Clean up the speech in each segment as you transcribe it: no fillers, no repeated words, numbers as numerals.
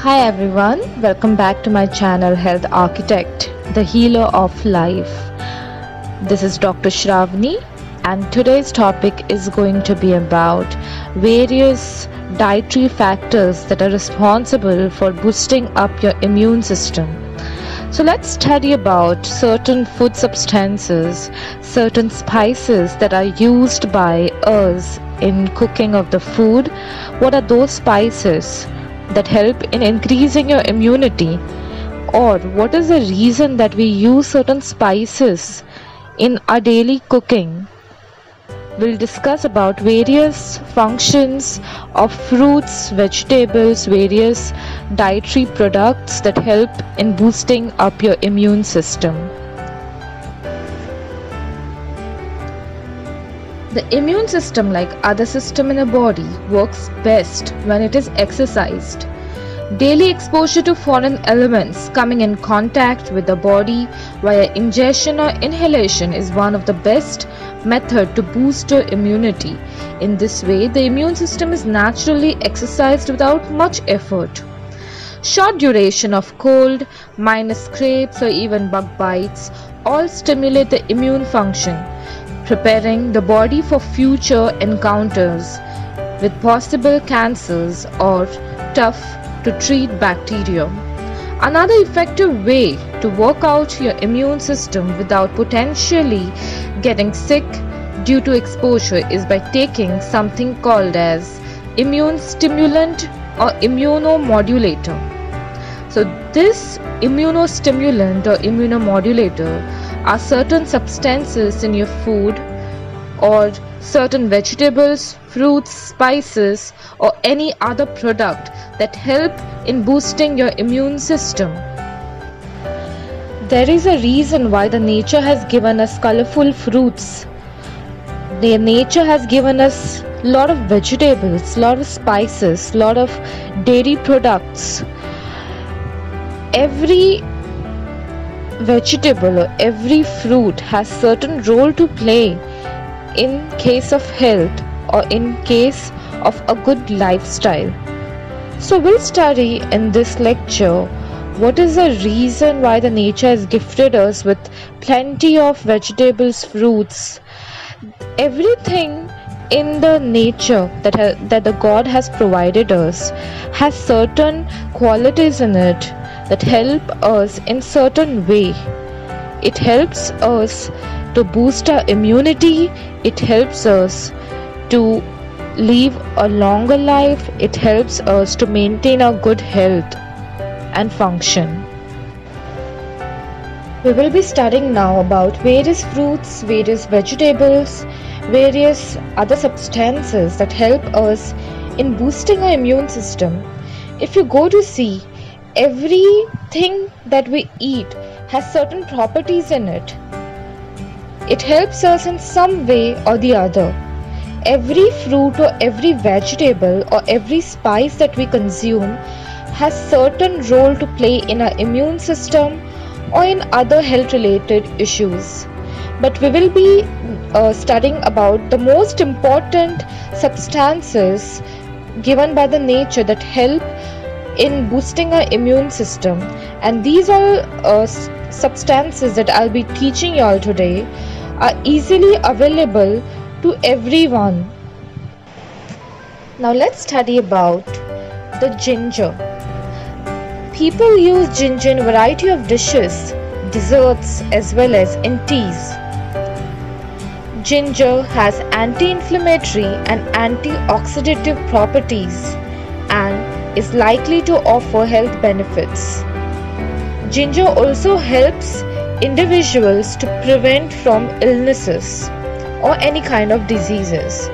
Hi everyone, welcome back to my channel Health Architect, the healer of life. This is Dr. Shravani and today's topic is going to be about various dietary factors that are responsible for boosting up your immune system. So let's study about certain food substances, certain spices that are used by us in cooking of the food. What are those spices that help in increasing your immunity, or what is the reason that we use certain spices in our daily cooking? We'll discuss about various functions of fruits, vegetables, various dietary products that help in boosting up your immune system. The immune system, like other system in the body, works best when it is exercised. Daily exposure to foreign elements coming in contact with the body via ingestion or inhalation is one of the best method to boost your immunity. In this way, the immune system is naturally exercised without much effort. Short duration of cold, minor scrapes or even bug bites all stimulate the immune function, preparing the body for future encounters with possible cancers or tough to treat bacteria. Another effective way to work out your immune system without potentially getting sick due to exposure is by taking something called as immune stimulant or immunomodulator. So this immunostimulant or immunomodulator are certain substances in your food or certain vegetables, fruits, spices or any other product that help in boosting your immune system. There is a reason why the nature has given us colorful fruits. The nature has given us a lot of vegetables, a lot of spices, a lot of dairy products. Every vegetable or every fruit has certain role to play in case of health or in case of a good lifestyle. So we'll study in this lecture what is the reason why the nature has gifted us with plenty of vegetables, fruits, everything in the nature that the God has provided us has certain qualities in it that help us in certain way. It helps us to boost our immunity, it helps us to live a longer life, it helps us to maintain our good health and function. We will be studying now about various fruits, various vegetables, various other substances that help us in boosting our immune system. If you go to see, everything that we eat has certain properties in it. It helps us in some way or the other. Every fruit or every vegetable or every spice that we consume has certain role to play in our immune system or in other health related issues. But we will be studying about the most important substances given by the nature that help in boosting our immune system, and these all substances that I'll be teaching you all today are easily available to everyone. Now let's study about the ginger. People use ginger in a variety of dishes, desserts as well as in teas. Ginger has anti-inflammatory and antioxidative properties and is likely to offer health benefits. Ginger also helps individuals to prevent from illnesses or any kind of diseases.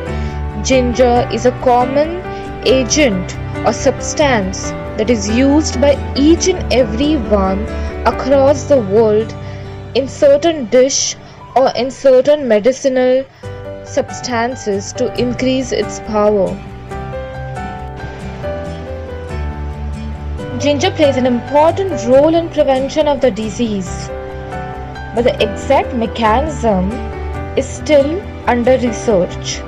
Ginger is a common agent or substance that is used by each and every one across the world in certain dish or in certain medicinal substances to increase its power. Ginger plays an important role in prevention of the disease, but the exact mechanism is still under research.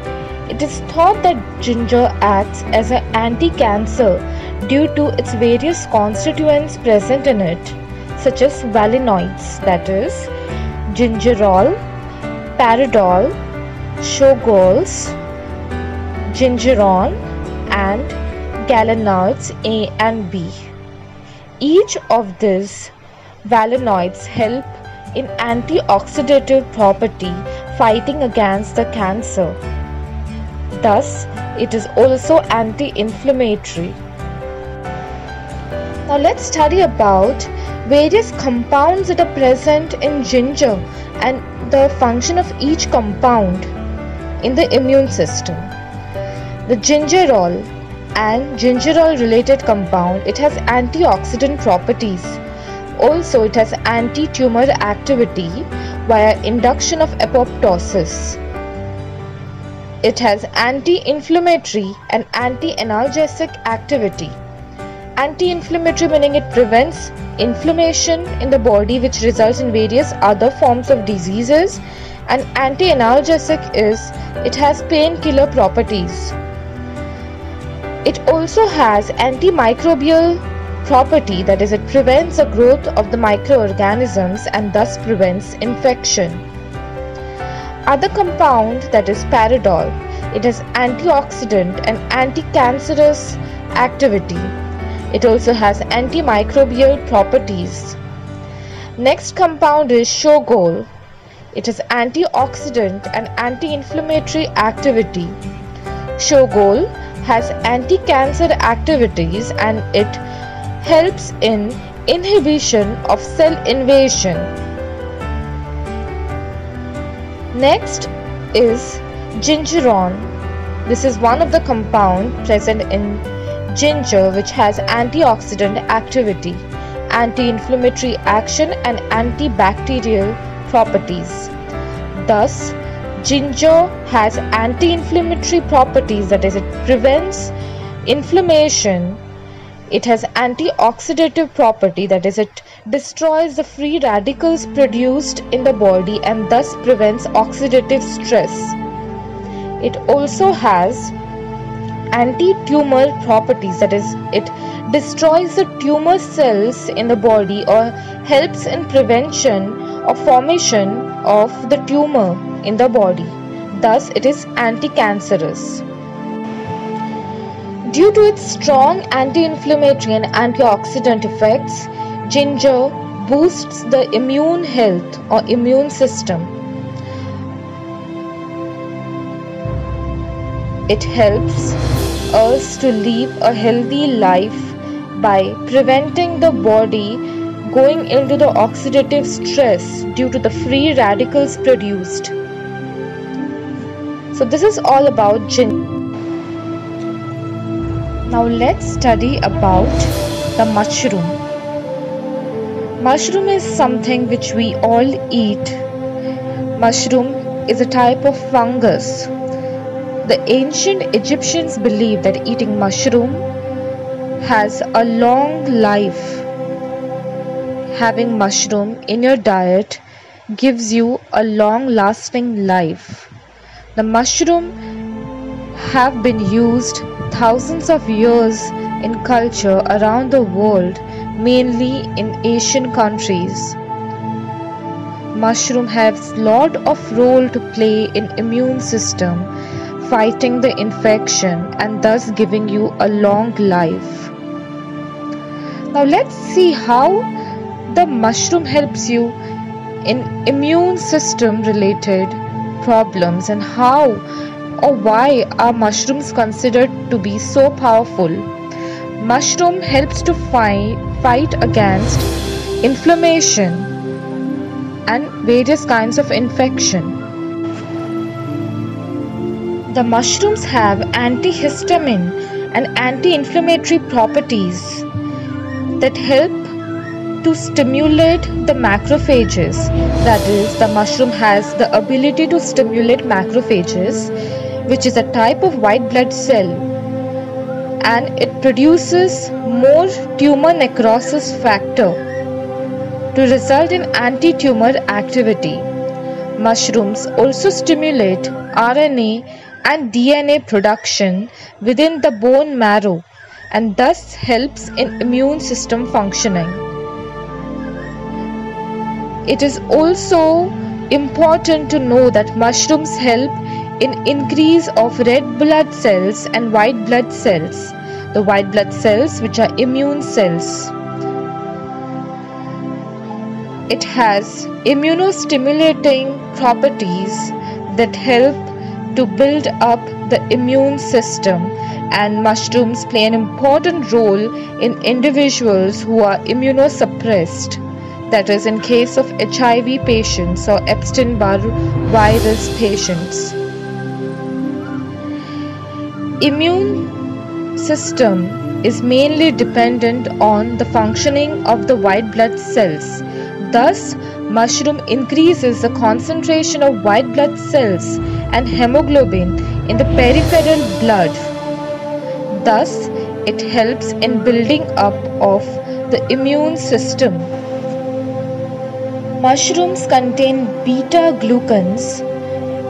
It is thought that ginger acts as an anti-cancer due to its various constituents present in it, such as valinoids, that is, gingerol, paridol, shogols, gingeron, and gallinoids A and B. Each of these valinoids help in antioxidative property fighting against the cancer. Thus, it is also anti-inflammatory. Now let's study about various compounds that are present in ginger and the function of each compound in the immune system. The gingerol and gingerol related compound, it has antioxidant properties. Also, it has anti-tumor activity via induction of apoptosis. It has anti-inflammatory and anti-analgesic activity. Anti-inflammatory meaning it prevents inflammation in the body which results in various other forms of diseases, and anti-analgesic is it has painkiller properties. It also has antimicrobial property, that is, it prevents the growth of the microorganisms and thus prevents infection. Other compound, that is paridol, it has antioxidant and anti-cancerous activity. It also has antimicrobial properties. Next compound is shogol. It has antioxidant and anti-inflammatory activity. Shogol has anti-cancer activities and it helps in inhibition of cell invasion. Next is gingeron. This is one of the compound present in ginger which has antioxidant activity, anti-inflammatory action and antibacterial properties. Thus, ginger has anti-inflammatory properties, that is, it prevents inflammation. It has antioxidative property, that is, it destroys the free radicals produced in the body and thus prevents oxidative stress. It also has anti-tumor properties, that is, it destroys the tumor cells in the body or helps in prevention or formation of the tumor in the body. Thus, it is anti-cancerous. Due to its strong anti-inflammatory and antioxidant effects, ginger boosts the immune health or immune system. It helps us to live a healthy life by preventing the body going into the oxidative stress due to the free radicals produced. So this is all about ginger. Now let's study about the mushroom. Mushroom is something which we all eat. Mushroom is a type of fungus. The ancient Egyptians believed that eating mushroom has a long life. Having mushroom in your diet gives you a long-lasting life. The mushroom have been used thousands of years in culture around the world, mainly in Asian countries. Mushroom has lot of role to play in immune system, fighting the infection and thus giving you a long life. Now let's see how the mushroom helps you in immune system related problems and how or why are mushrooms considered to be so powerful. Mushroom helps to fight against inflammation and various kinds of infection. The mushrooms have antihistamine and anti-inflammatory properties that help to stimulate the macrophages. That is, the mushroom has the ability to stimulate macrophages, which is a type of white blood cell, and it produces more tumor necrosis factor to result in anti-tumor activity. Mushrooms also stimulate RNA and DNA production within the bone marrow, and thus helps in immune system functioning. It is also important to know that mushrooms help in increase of red blood cells and white blood cells. The white blood cells, which are immune cells. It has immunostimulating properties that help to build up the immune system, and mushrooms play an important role in individuals who are immunosuppressed, that is in case of HIV patients or Epstein-Barr virus patients. Immune system is mainly dependent on the functioning of the white blood cells. Thus, mushroom increases the concentration of white blood cells and hemoglobin in the peripheral blood. Thus, it helps in building up of the immune system. Mushrooms contain beta-glucans,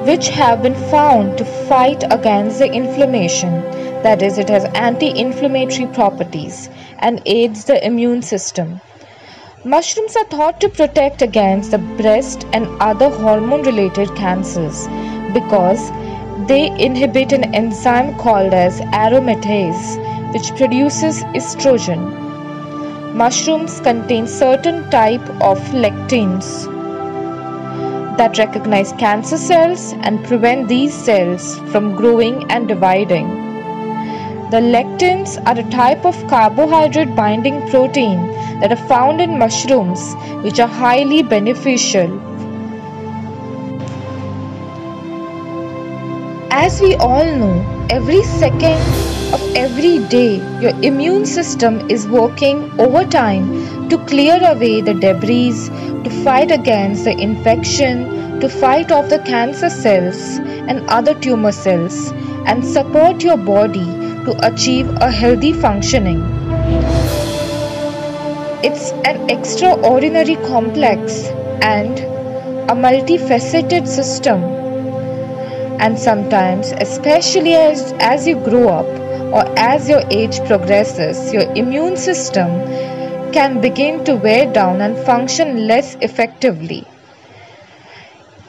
which have been found to fight against the inflammation. That is, it has anti-inflammatory properties and aids the immune system. Mushrooms are thought to protect against the breast and other hormone-related cancers because they inhibit an enzyme called as aromatase, which produces estrogen. Mushrooms contain certain type of lectins that recognize cancer cells and prevent these cells from growing and dividing. The lectins are a type of carbohydrate binding protein that are found in mushrooms, which are highly beneficial. As we all know, every second of every day, your immune system is working overtime to clear away the debris, to fight against the infection, to fight off the cancer cells and other tumor cells, and support your body to achieve a healthy functioning. It's an extraordinary complex and a multifaceted system. And sometimes, especially as you grow up or as your age progresses, your immune system can begin to wear down and function less effectively.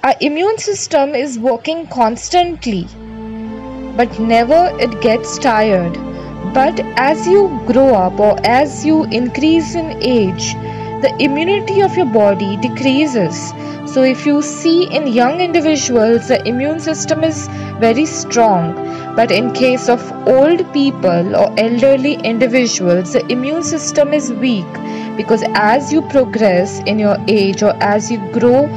Our immune system is working constantly, but never it gets tired. But as you grow up or as you increase in age, the immunity of your body decreases. So if you see in young individuals, the immune system is very strong. But in case of old people or elderly individuals, the immune system is weak, because as you progress in your age or as you grow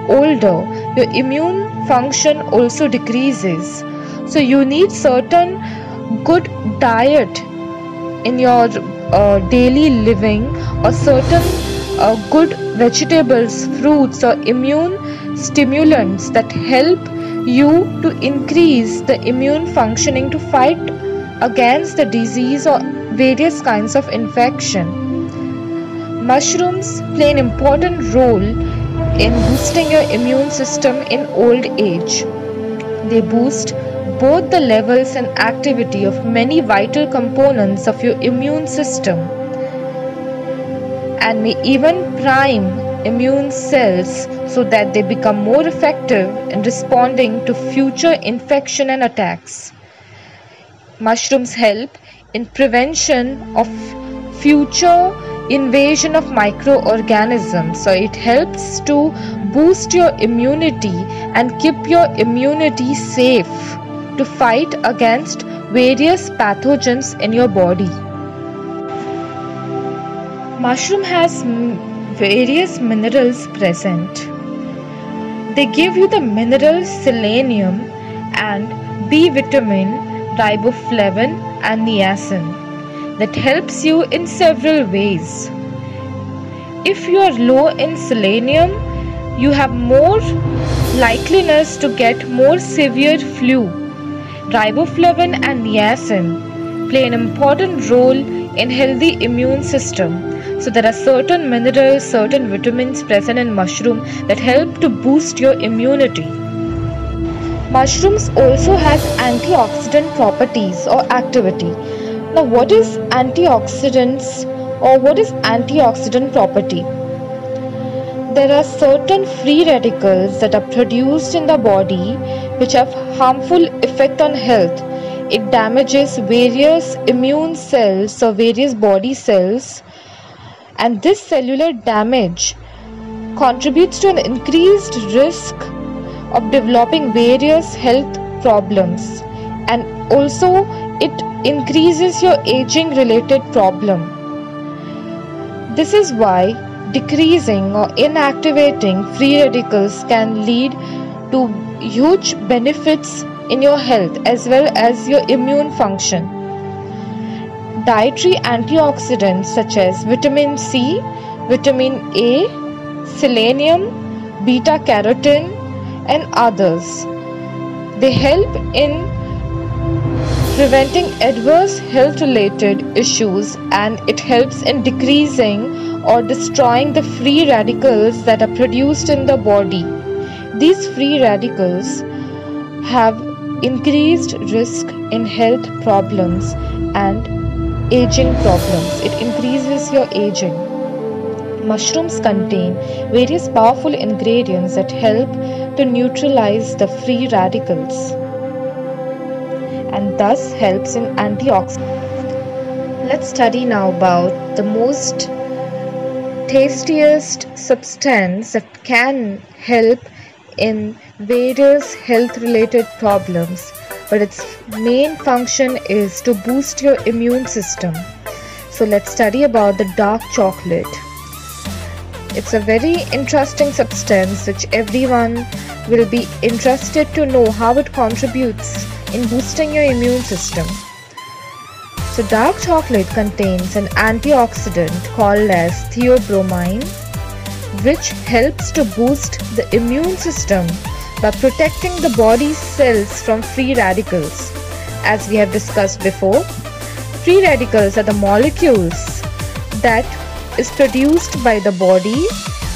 older, your immune function also decreases. So you need certain good diet in your daily living, or certain good vegetables, fruits or immune stimulants that help you to increase the immune functioning to fight against the disease or various kinds of infection. Mushrooms play an important role in boosting your immune system in old age. They boost both the levels and activity of many vital components of your immune system, and may even prime immune cells so that they become more effective in responding to future infection and attacks. Mushrooms help in prevention of future invasion of microorganisms. So it helps to boost your immunity and keep your immunity safe to fight against various pathogens in your body. Mushroom has various minerals present. They give you the minerals selenium and B vitamin, riboflavin and niacin that helps you in several ways. If you are low in selenium, you have more likeliness to get more severe flu. Riboflavin and niacin play an important role in healthy immune system. So there are certain minerals, certain vitamins present in mushroom that help to boost your immunity. Mushrooms also has antioxidant properties or activity. Now, what is antioxidants, or what is antioxidant property? There are certain free radicals that are produced in the body which have harmful effect on health. It damages various immune cells or various body cells, and this cellular damage contributes to an increased risk of developing various health problems, and also it increases your aging related problem. This is why decreasing or inactivating free radicals can lead to huge benefits in your health as well as your immune function. Dietary antioxidants such as vitamin C, vitamin A, selenium, beta carotene, and others, they help in preventing adverse health related issues, and it helps in decreasing or destroying the free radicals that are produced in the body. These free radicals have increased risk in health problems and aging problems. It increases your aging. Mushrooms contain various powerful ingredients that help to neutralize the free radicals and thus helps in antioxidants. Let's study now about the most tastiest substance that can help in various health related problems, but its main function is to boost your immune system. So let's study about the dark chocolate. It's a very interesting substance which everyone will be interested to know how it contributes in boosting your immune system. So dark chocolate contains an antioxidant called as theobromine, which helps to boost the immune system by protecting the body's cells from free radicals. As we have discussed before, free radicals are the molecules that is produced by the body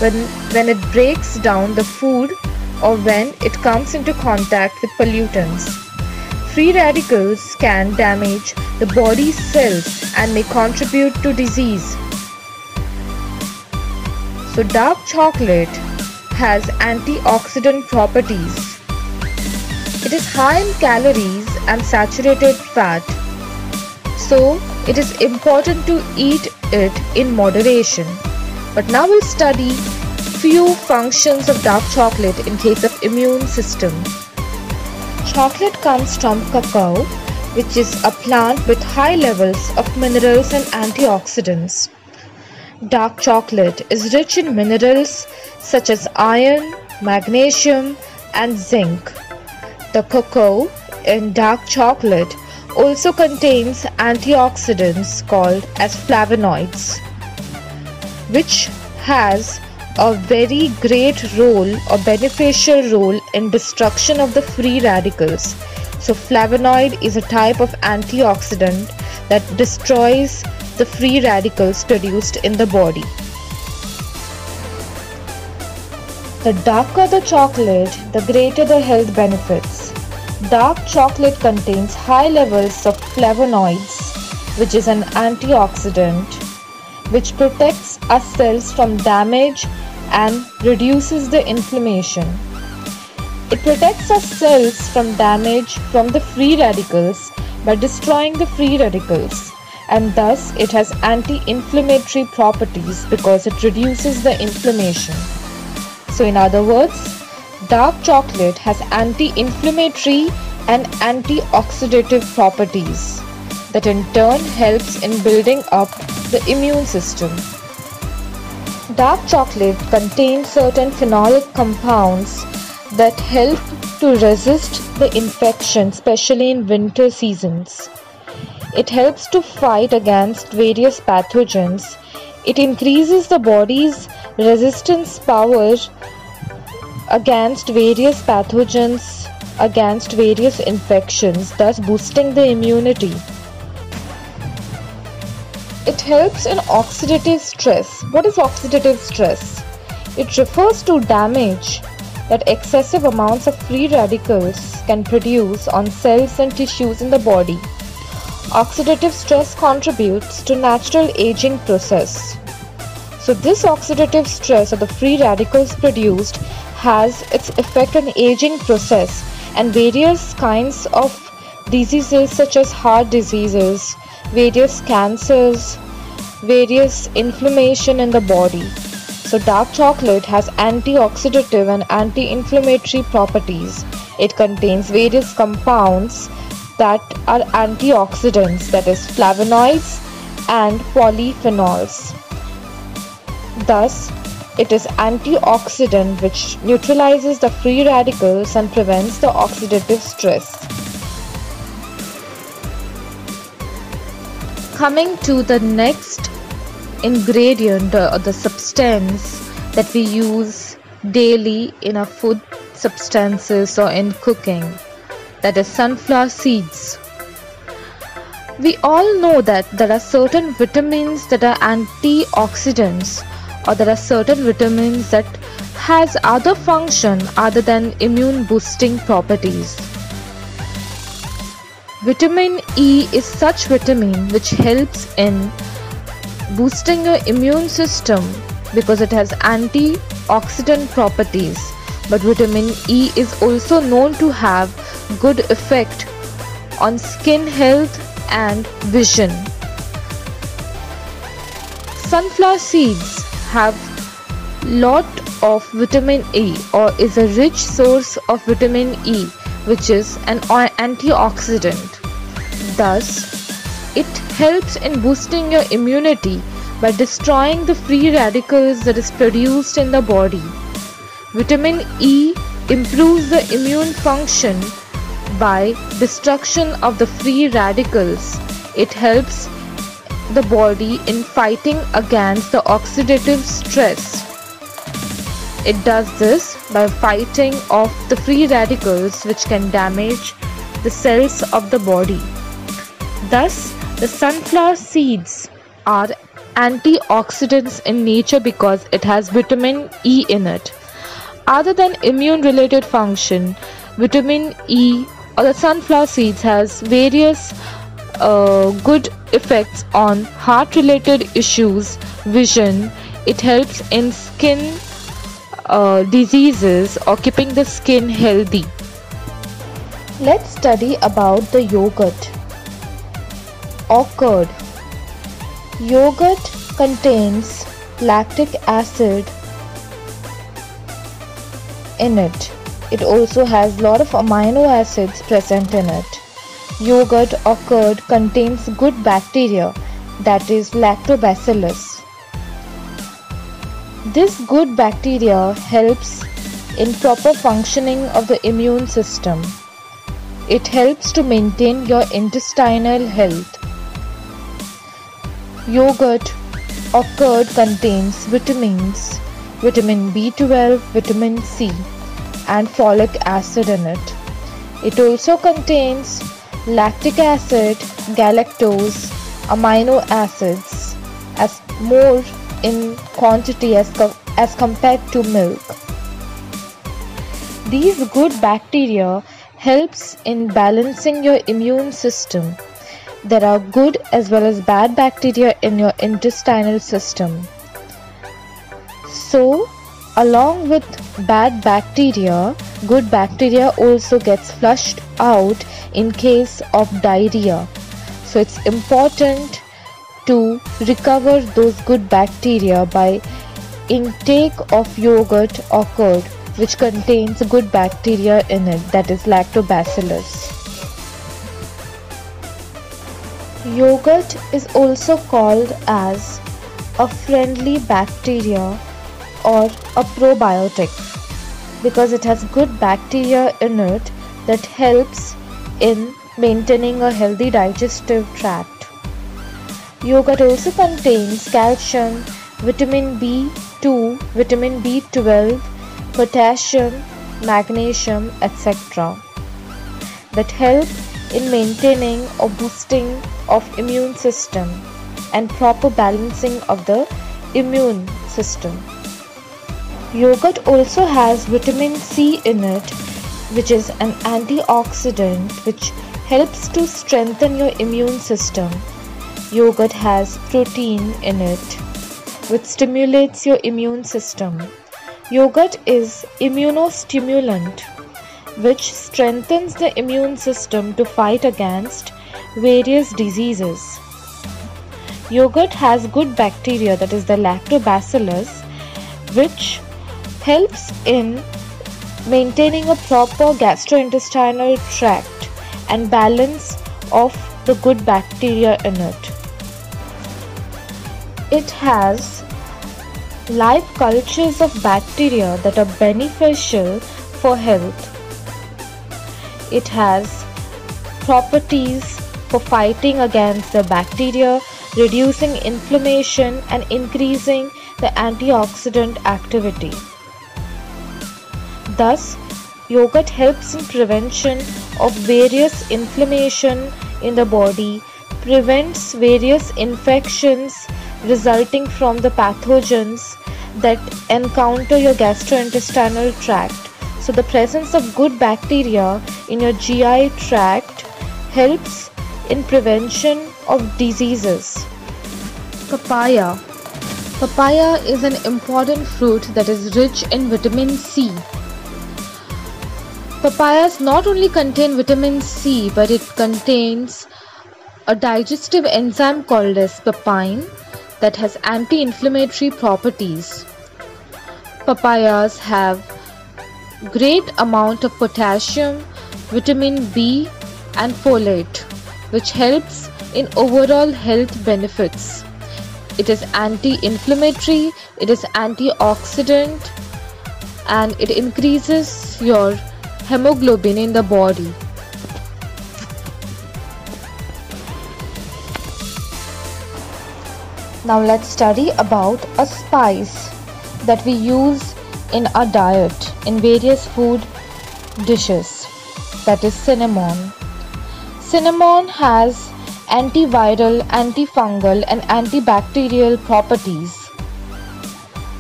when it breaks down the food or when it comes into contact with pollutants. Free radicals can damage the body's cells and may contribute to disease. So dark chocolate has antioxidant properties. It is high in calories and saturated fat, so it is important to eat it in moderation. But now we'll study few functions of dark chocolate in case of immune system. Chocolate comes from cacao, which is a plant with high levels of minerals and antioxidants. Dark chocolate is rich in minerals such as iron, magnesium, and zinc. The cacao in dark chocolate also contains antioxidants called as flavonoids, which has a very great role or beneficial role in destruction of the free radicals. So flavonoid is a type of antioxidant that destroys the free radicals produced in the body. The darker the chocolate, the greater the health benefits. Dark chocolate contains high levels of flavonoids, which is an antioxidant which protects our cells from damage and reduces the inflammation. It protects our cells from damage from the free radicals by destroying the free radicals, and thus it has anti-inflammatory properties because it reduces the inflammation. So in other words, dark chocolate has anti-inflammatory and antioxidative properties that in turn helps in building up the immune system. Dark chocolate contains certain phenolic compounds that help to resist the infection, especially in winter seasons. It helps to fight against various pathogens. It increases the body's resistance power against various pathogens, against various infections, thus boosting the immunity. It helps in oxidative stress. What is oxidative stress? It refers to damage that excessive amounts of free radicals can produce on cells and tissues in the body. Oxidative stress contributes to natural aging process. So this oxidative stress or the free radicals produced has its effect on aging process and various kinds of diseases such as heart diseases, various cancers, various inflammation in the body. So dark chocolate has antioxidative and anti-inflammatory properties. It contains various compounds that are antioxidants, that is flavonoids and polyphenols. Thus, it is antioxidant which neutralizes the free radicals and prevents the oxidative stress. Coming to the next ingredient or the substance that we use daily in our food substances or in cooking, that is sunflower seeds. We all know that there are certain vitamins that are antioxidants, or there are certain vitamins that has other function other than immune boosting properties. Vitamin E is such vitamin which helps in boosting your immune system because it has antioxidant properties. But vitamin E is also known to have good effect on skin health and vision. Sunflower seeds have lot of vitamin E or is a rich source of vitamin E, which is an antioxidant. Thus, it helps in boosting your immunity by destroying the free radicals that is produced in the body. Vitamin E improves the immune function by destruction of the free radicals. It helps the body in fighting against the oxidative stress. It does this by fighting off the free radicals which can damage the cells of the body. Thus, the sunflower seeds are antioxidants in nature because it has vitamin E in it. Other than immune related function, vitamin E or the sunflower seeds has various good effects on heart related issues, vision. It helps in skin diseases or keeping the skin healthy. Let's study about the yogurt or curd. Yogurt contains lactic acid in it. It also has a lot of amino acids present in it. Yogurt or curd contains good bacteria, that is lactobacillus. This good bacteria helps in proper functioning of the immune system. It helps to maintain your intestinal health. Yogurt or curd contains vitamins, vitamin B12, vitamin C and folic acid in it. It also contains lactic acid, galactose, amino acids as more in quantity as compared to milk. These good bacteria helps in balancing your immune system. There are good as well as bad bacteria in your intestinal system. So, along with bad bacteria, good bacteria also gets flushed out in case of diarrhea. So it's important to recover those good bacteria by intake of yogurt or curd which contains good bacteria in it, that is lactobacillus. Yogurt is also called as a friendly bacteria or a probiotic because it has good bacteria in it that helps in maintaining a healthy digestive tract. Yogurt also contains calcium, vitamin B2, vitamin B12, potassium, magnesium, etc. that help in maintaining or boosting of immune system and proper balancing of the immune system. Yogurt also has vitamin C in it, which is an antioxidant which helps to strengthen your immune system. Yogurt has protein in it, which stimulates your immune system. Yogurt is immunostimulant, which strengthens the immune system to fight against various diseases. Yogurt has good bacteria, that is the lactobacillus, which helps in maintaining a proper gastrointestinal tract and balance of the good bacteria in it. It has live cultures of bacteria that are beneficial for health. It has properties for fighting against the bacteria, reducing inflammation and increasing the antioxidant activity. Thus, yogurt helps in prevention of various inflammation in the body, prevents various infections resulting from the pathogens that encounter your gastrointestinal tract. So the presence of good bacteria in your GI tract helps in prevention of diseases. Papaya. Papaya is an important fruit that is rich in vitamin C. Papayas not only contain vitamin C, but it contains a digestive enzyme called as papain that has anti-inflammatory properties. Papayas have great amount of potassium, vitamin B and folate, which helps in overall health benefits. It is anti-inflammatory, it is antioxidant, and it increases your hemoglobin in the body. Now let's study about a spice that we use in our diet in various food dishes, that is cinnamon. Cinnamon has antiviral, antifungal and antibacterial properties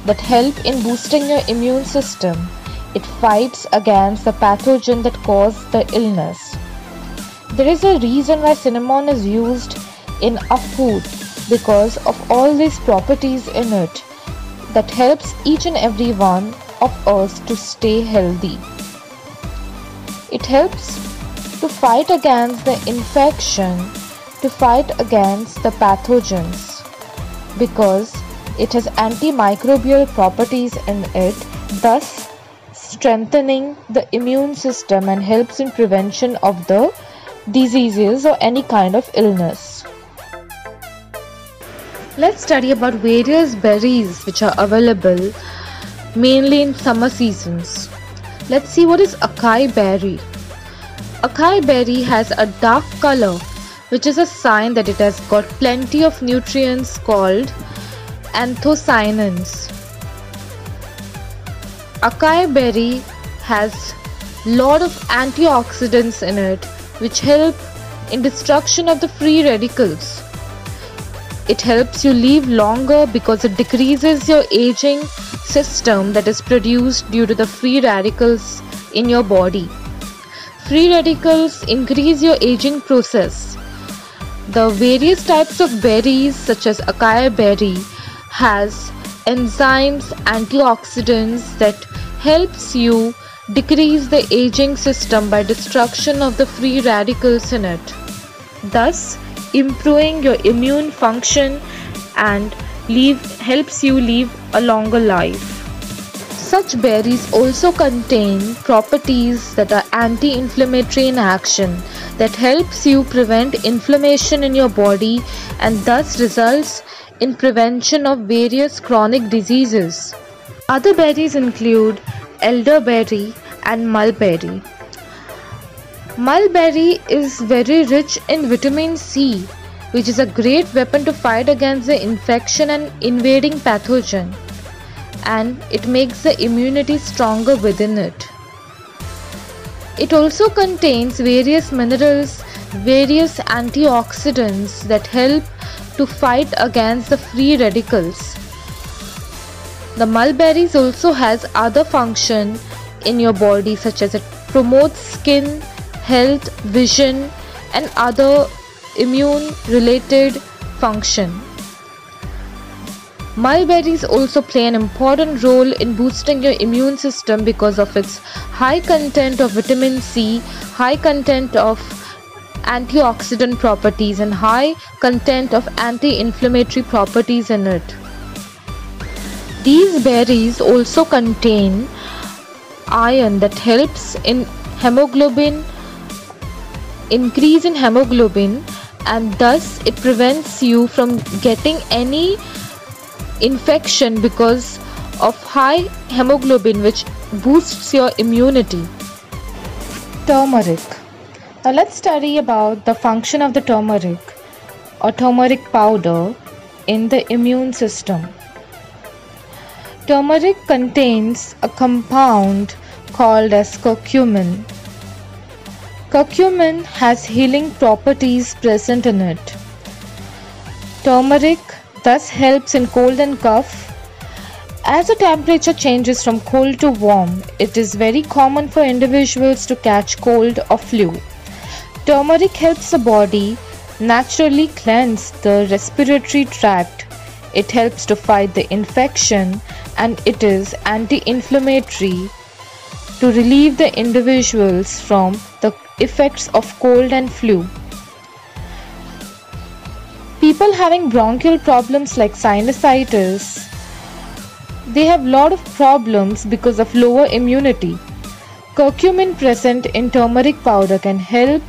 that help in boosting your immune system. It fights against the pathogen that cause the illness. There is a reason why cinnamon is used in a food, because of all these properties in it that helps each and every one of us to stay healthy. It helps to fight against the infection, to fight against the pathogens, because it has antimicrobial properties in it, thus strengthening the immune system and helps in prevention of the diseases or any kind of illness. Let's study about various berries which are available mainly in summer seasons. Let's see what is acai berry. Acai berry has a dark color, which is a sign that it has got plenty of nutrients called anthocyanins. Acai berry has lot of antioxidants in it which help in destruction of the free radicals. It helps you live longer because it decreases your aging system that is produced due to the free radicals in your body. Free radicals increase your aging process. The various types of berries such as acai berry has enzymes, antioxidants that helps you decrease the aging system by destruction of the free radicals in it, thus improving your immune function and helps you live a longer life. Such berries also contain properties that are anti-inflammatory in action that helps you prevent inflammation in your body and thus results in prevention of various chronic diseases. Other berries include elderberry and mulberry. Mulberry is very rich in vitamin C, which is a great weapon to fight against the infection and invading pathogen, and it makes the immunity stronger within it. It also contains various minerals, various antioxidants that help to fight against the free radicals. The mulberries also has other function in your body, such as it promotes skin health, vision, and other immune related function. Mulberries also play an important role in boosting your immune system because of its high content of vitamin C, high content of antioxidant properties, and high content of anti-inflammatory properties in it. These berries also contain iron that helps in hemoglobin, increase in hemoglobin, and thus it prevents you from getting any infection because of high hemoglobin, which boosts your immunity. Turmeric. Now let's study about the function of the turmeric or turmeric powder in the immune system. Turmeric contains a compound called as curcumin. Curcumin has healing properties present in it. Turmeric thus helps in cold and cough. As the temperature changes from cold to warm, it is very common for individuals to catch cold or flu. Turmeric helps the body naturally cleanse the respiratory tract. It helps to fight the infection, and it is anti-inflammatory to relieve the individuals from the effects of cold and flu. People having bronchial problems like sinusitis, they have a lot of problems because of lower immunity. Curcumin present in turmeric powder can help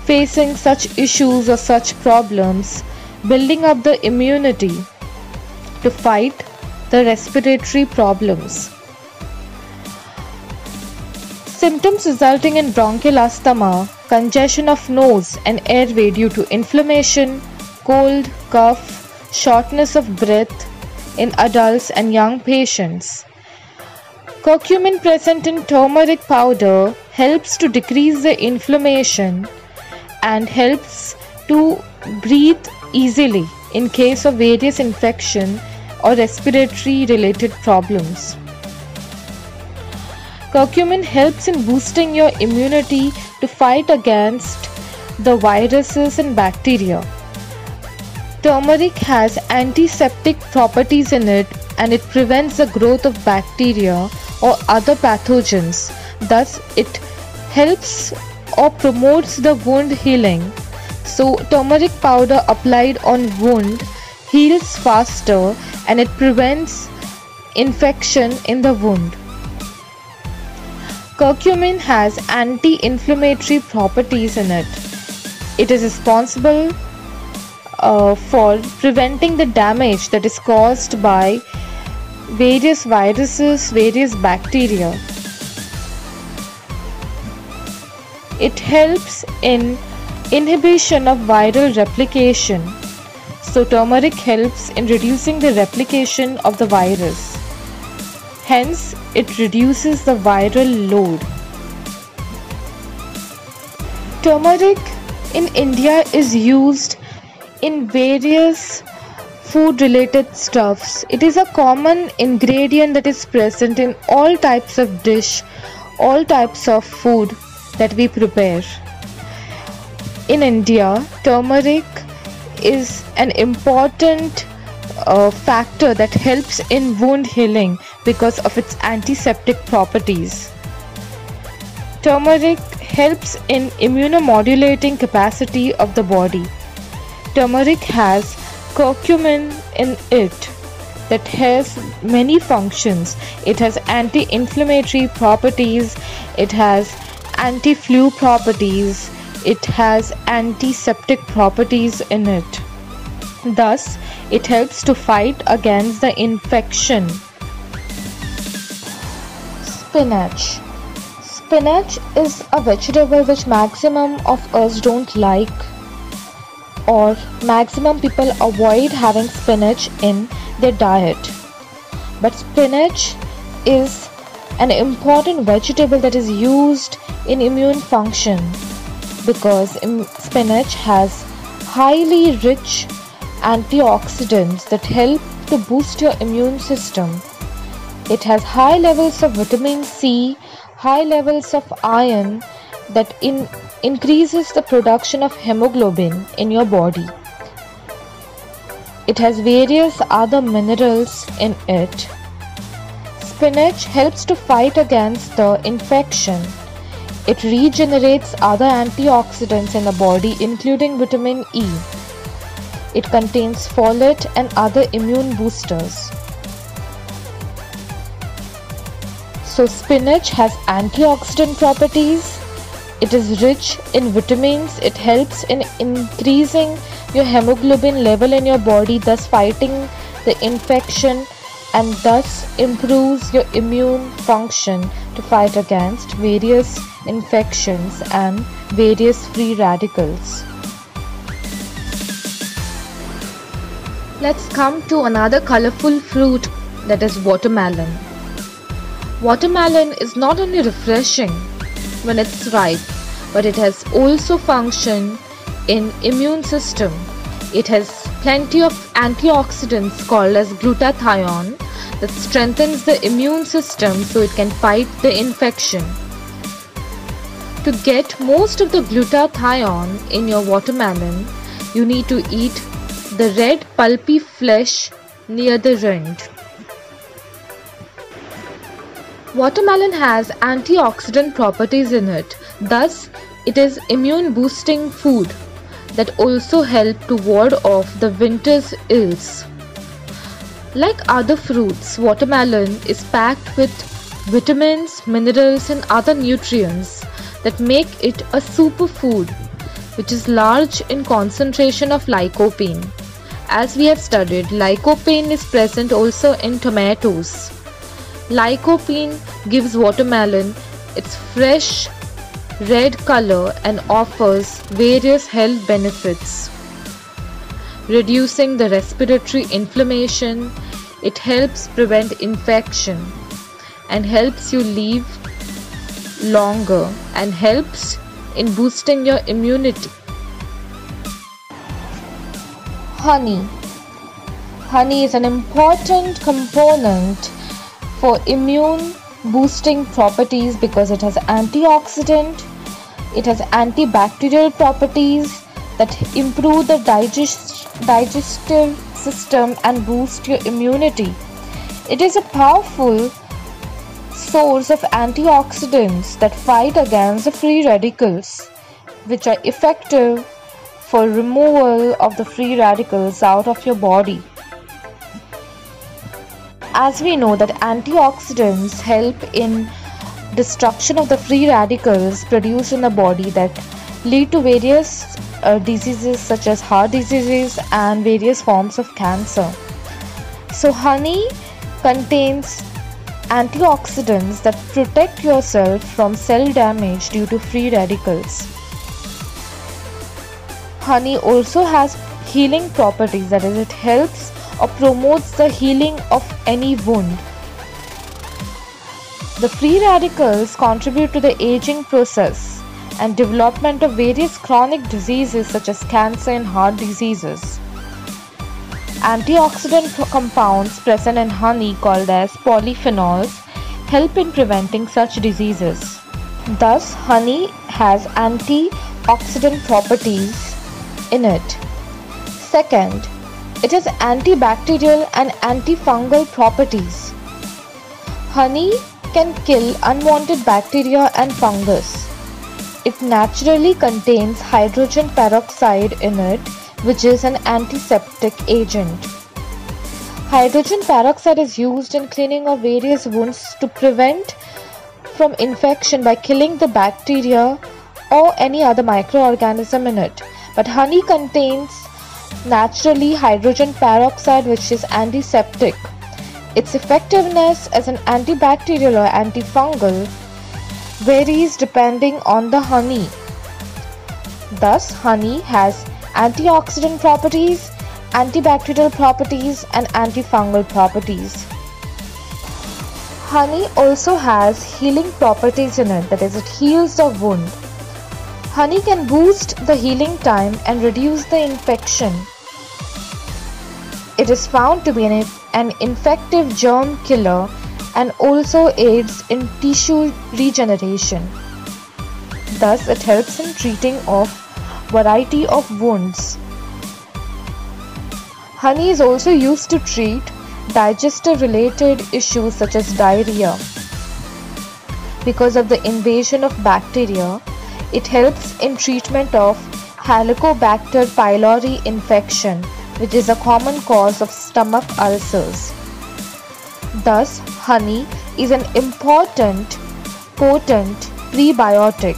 facing such issues or such problems, building up the immunity to fight the respiratory problems. Symptoms resulting in bronchial asthma, congestion of nose and airway due to inflammation, cold, cough, shortness of breath in adults and young patients. Curcumin present in turmeric powder helps to decrease the inflammation and helps to breathe easily in case of various infection or respiratory related problems. Curcumin helps in boosting your immunity to fight against the viruses and bacteria. Turmeric has antiseptic properties in it, and it prevents the growth of bacteria or other pathogens. Thus, it helps or promotes the wound healing. So, turmeric powder applied on wound heals faster and it prevents infection in the wound. Curcumin has anti-inflammatory properties in it. It is responsible for preventing the damage that is caused by various viruses, various bacteria. It helps in inhibition of viral replication. So turmeric helps in reducing the replication of the virus. Hence, it reduces the viral load. Turmeric in India is used in various food related stuffs. It is a common ingredient that is present in all types of dish, all types of food that we prepare. In India, turmeric is an important factor that helps in wound healing because of its antiseptic properties. Turmeric helps in immunomodulating capacity of the body. Turmeric has curcumin in it that has many functions. It has anti-inflammatory properties, it has anti-flu properties, it has antiseptic properties in it. Thus, it helps to fight against the infection. Spinach. Spinach is a vegetable which maximum of us don't like, or maximum people avoid having spinach in their diet. But spinach is an important vegetable that is used in immune function because spinach has highly rich antioxidants that help to boost your immune system. It has high levels of vitamin C, high levels of iron that increases the production of hemoglobin in your body. It has various other minerals in it. Spinach helps to fight against the infection. It regenerates other antioxidants in the body, including vitamin E. It contains folate and other immune boosters. So spinach has antioxidant properties. It is rich in vitamins. It helps in increasing your hemoglobin level in your body, thus fighting the infection, and thus improves your immune function to fight against various infections and various free radicals. Let's come to another colorful fruit, that is watermelon. Watermelon is not only refreshing when it's ripe, but it has also function in immune system. It has plenty of antioxidants called as glutathione that strengthens the immune system so it can fight the infection. To get most of the glutathione in your watermelon, you need to eat the red pulpy flesh near the rind. Watermelon has antioxidant properties in it, thus it is immune boosting food that also help to ward off the winter's ills. Like other fruits, watermelon is packed with vitamins, minerals and other nutrients that make it a superfood, which is large in concentration of lycopene. As we have studied, lycopene is present also in tomatoes. Lycopene gives watermelon its fresh red color and offers various health benefits. Reducing the respiratory inflammation, it helps prevent infection and helps you live longer and helps in boosting your immunity. Honey. Honey is an important component for immune boosting properties because it has antioxidant, it has antibacterial properties that improve the digestive system and boost your immunity. It is a powerful source of antioxidants that fight against the free radicals, which are effective for removal of the free radicals out of your body. As we know that antioxidants help in destruction of the free radicals produced in the body that lead to various diseases such as heart diseases and various forms of cancer. So honey contains antioxidants that protect yourself from cell damage due to free radicals. Honey also has healing properties, that is, it helps or promotes the healing of any wound. The free radicals contribute to the aging process and development of various chronic diseases such as cancer and heart diseases. Antioxidant compounds present in honey called as polyphenols help in preventing such diseases. Thus, honey has antioxidant properties in it. Second, it has antibacterial and antifungal properties. Honey can kill unwanted bacteria and fungus. It naturally contains hydrogen peroxide in it, which is an antiseptic agent. Hydrogen peroxide is used in cleaning of various wounds to prevent from infection by killing the bacteria or any other microorganism in it. But honey contains naturally hydrogen peroxide, which is antiseptic. Its effectiveness as an antibacterial or antifungal varies depending on the honey. Thus, honey has antioxidant properties, antibacterial properties and antifungal properties. Honey also has healing properties in it, that is, it heals the wound. Honey can boost the healing time and reduce the infection. It is found to be an infective germ killer and also aids in tissue regeneration. Thus, it helps in treating of variety of wounds. Honey is also used to treat digestive related issues such as diarrhea. Because of the invasion of bacteria, it helps in treatment of Helicobacter pylori infection, which is a common cause of stomach ulcers. Thus, honey is an important, potent prebiotic,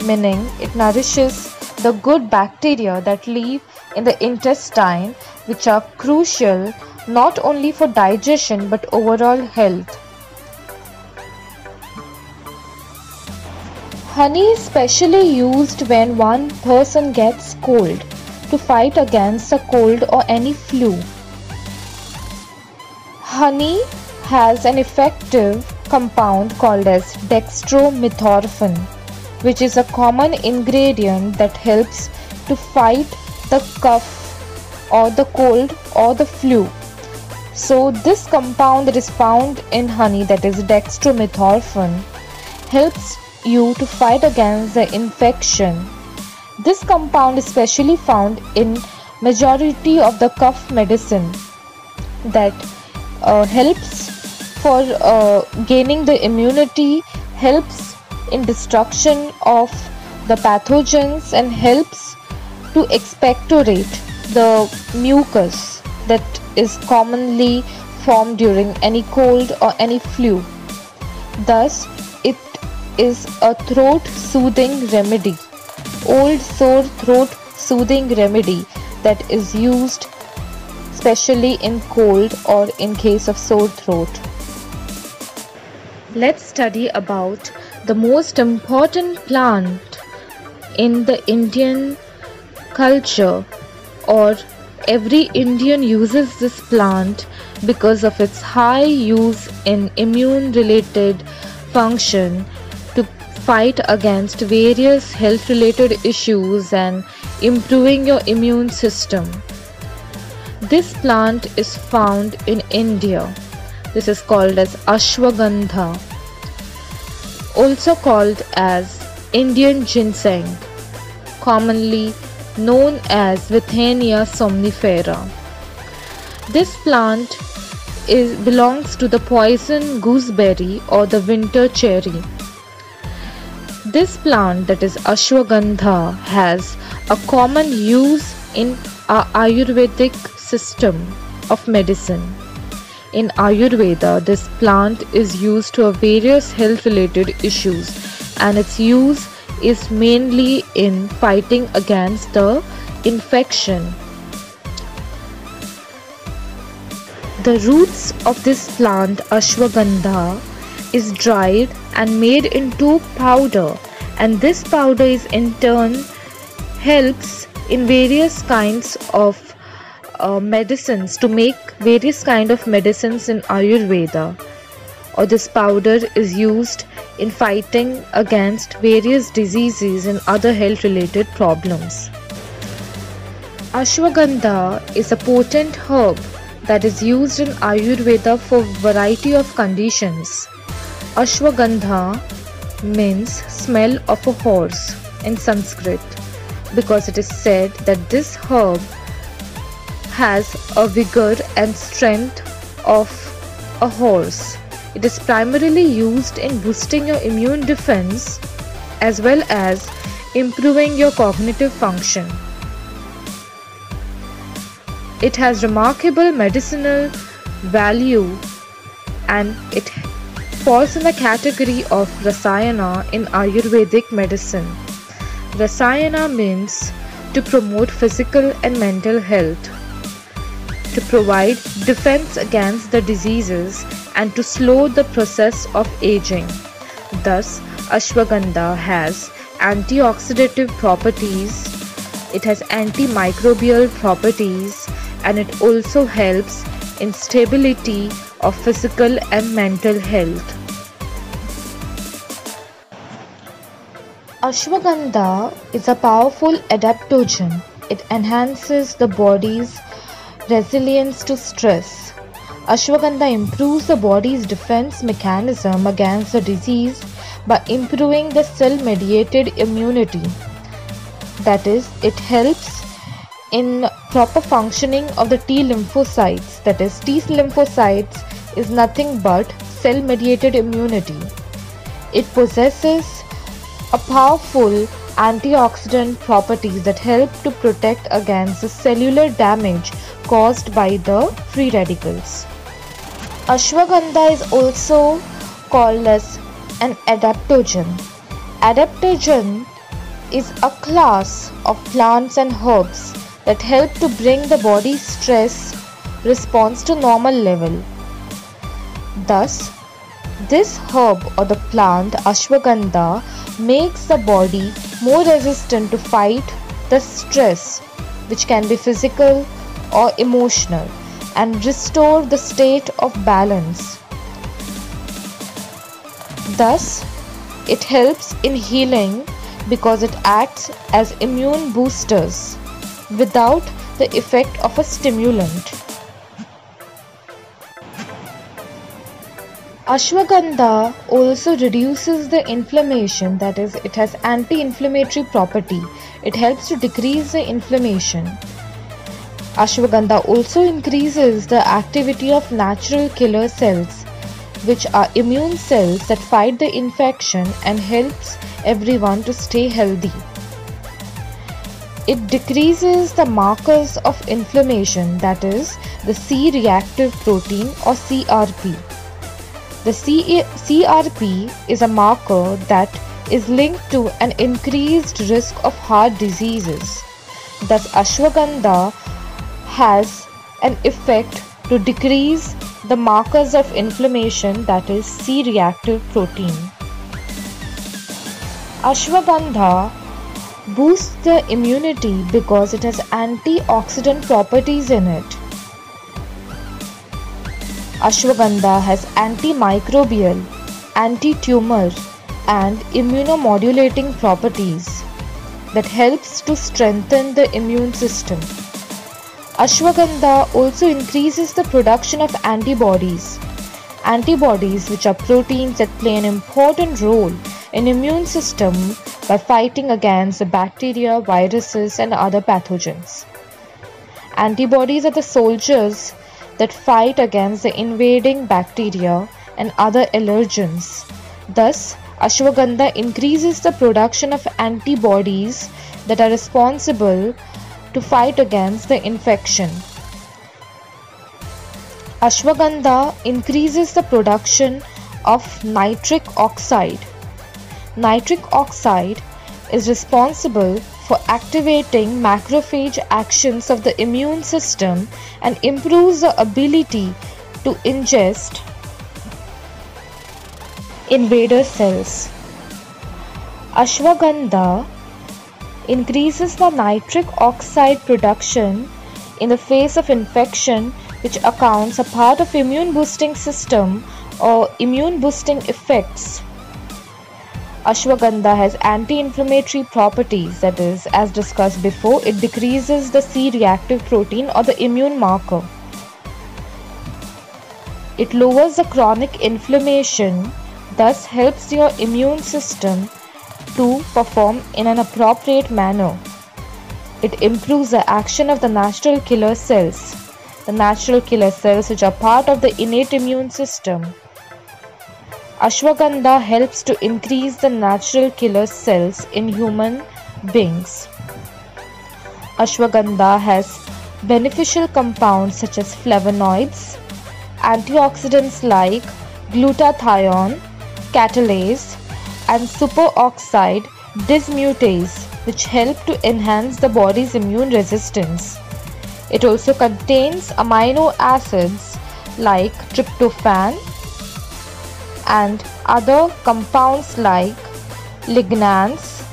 meaning it nourishes the good bacteria that live in the intestine, which are crucial not only for digestion but overall health. Honey is specially used when one person gets cold to fight against a cold or any flu. Honey has an effective compound called as dextromethorphan, which is a common ingredient that helps to fight the cough or the cold or the flu. So this compound that is found in honey, that is dextromethorphan, helps you to fight against the infection. This compound is especially found in majority of the cough medicine that helps for gaining the immunity, helps in destruction of the pathogens, and helps to expectorate the mucus that is commonly formed during any cold or any flu. Thus, it is a throat soothing remedy, old sore throat soothing remedy that is used especially in cold or in case of sore throat. Let's study about the most important plant in the Indian culture, or every Indian uses this plant because of its high use in immune related function to fight against various health related issues and improving your immune system. This plant is found in India. This is called as Ashwagandha, also called as Indian ginseng, commonly known as Withania somnifera. This plant belongs to the poison gooseberry or the winter cherry. This plant, that is Ashwagandha, has a common use in our Ayurvedic system of medicine. In Ayurveda, this plant is used to various health related issues, and its use is mainly in fighting against the infection. The roots of this plant Ashwagandha is dried and made into powder, and this powder is in turn helps in various kinds of medicines, to make various kind of medicines in Ayurveda, or this powder is used in fighting against various diseases and other health related problems. Ashwagandha is a potent herb that is used in Ayurveda for variety of conditions. Ashwagandha means smell of a horse in Sanskrit, because it is said that this herb has a vigor and strength of a horse. It is primarily used in boosting your immune defense as well as improving your cognitive function. It has remarkable medicinal value, and it falls in the category of Rasayana in Ayurvedic medicine. Rasayana means to promote physical and mental health, to provide defense against the diseases, and to slow the process of aging. Thus, Ashwagandha has antioxidative properties, it has antimicrobial properties, and it also helps in stability of physical and mental health. Ashwagandha is a powerful adaptogen. It enhances the body's resilience to stress. Ashwagandha improves the body's defense mechanism against the disease by improving the cell-mediated immunity. That is, it helps in proper functioning of the T lymphocytes. That is, T lymphocytes is nothing but cell-mediated immunity. It possesses a powerful antioxidant properties that help to protect against the cellular damage caused by the free radicals. Ashwagandha is also called as an adaptogen. Adaptogen is a class of plants and herbs that help to bring the body's stress response to normal level. Thus, this herb or the plant ashwagandha makes the body more resistant to fight the stress, which can be physical or emotional, and restore the state of balance. Thus, it helps in healing because it acts as immune boosters without the effect of a stimulant. Ashwagandha also reduces the inflammation, that is, it has anti-inflammatory property. It helps to decrease the inflammation. Ashwagandha also increases the activity of natural killer cells, which are immune cells that fight the infection and helps everyone to stay healthy. It decreases the markers of inflammation, that is, the C-reactive protein or CRP. The CRP is a marker that is linked to an increased risk of heart diseases. Thus, ashwagandha has an effect to decrease the markers of inflammation, that is C-reactive protein. Ashwagandha boosts the immunity because it has antioxidant properties in it. Ashwagandha has antimicrobial, anti-tumor and immunomodulating properties that helps to strengthen the immune system. Ashwagandha also increases the production of antibodies. Antibodies, which are proteins that play an important role in immune system by fighting against the bacteria, viruses and other pathogens. Antibodies are the soldiers that fight against the invading bacteria and other allergens. Thus, ashwagandha increases the production of antibodies that are responsible to fight against the infection. Ashwagandha increases the production of nitric oxide. Nitric oxide is responsible for activating macrophage actions of the immune system and improves the ability to ingest invader cells. Ashwagandha increases the nitric oxide production in the face of infection, which accounts a part of immune boosting system or immune boosting effects. Ashwagandha has anti-inflammatory properties, that is, as discussed before, it decreases the C-reactive protein or the immune marker. It lowers the chronic inflammation, thus helps your immune system to perform in an appropriate manner. It improves the action of the natural killer cells. The natural killer cells, which are part of the innate immune system. Ashwagandha helps to increase the natural killer cells in human beings. Ashwagandha has beneficial compounds such as flavonoids, antioxidants like glutathione, catalase, and superoxide dismutase, which help to enhance the body's immune resistance. It also contains amino acids like tryptophan and other compounds like lignans,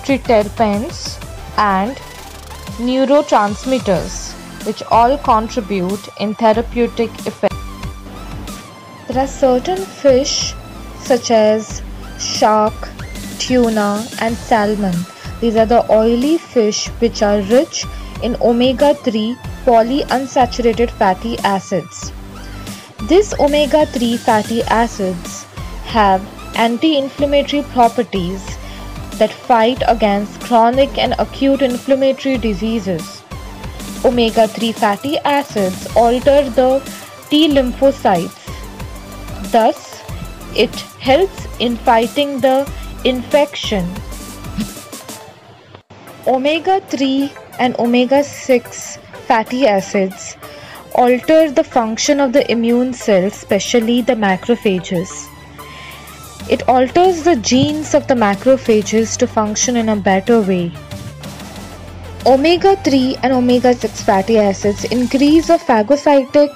triterpenes, and neurotransmitters, which all contribute in therapeutic effect. There are certain fish such as shark, tuna, and salmon. These are the oily fish which are rich in omega-3 polyunsaturated fatty acids. These omega-3 fatty acids have anti-inflammatory properties that fight against chronic and acute inflammatory diseases. Omega-3 fatty acids alter the T lymphocytes. Thus, it helps in fighting the infection. Omega-3 and omega-6 fatty acids alter the function of the immune cells, especially the macrophages. It alters the genes of the macrophages to function in a better way. Omega-3 and omega-6 fatty acids increase the phagocytic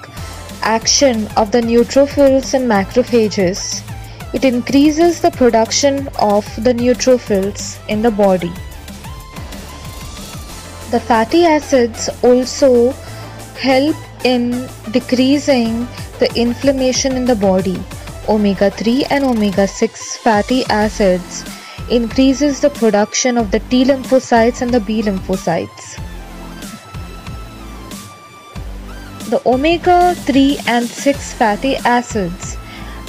action of the neutrophils and macrophages. It increases the production of the neutrophils in the body. The fatty acids also help in decreasing the inflammation in the body. Omega-3 and omega-6 fatty acids increases the production of the T lymphocytes and the B lymphocytes. The omega-3 and 6 fatty acids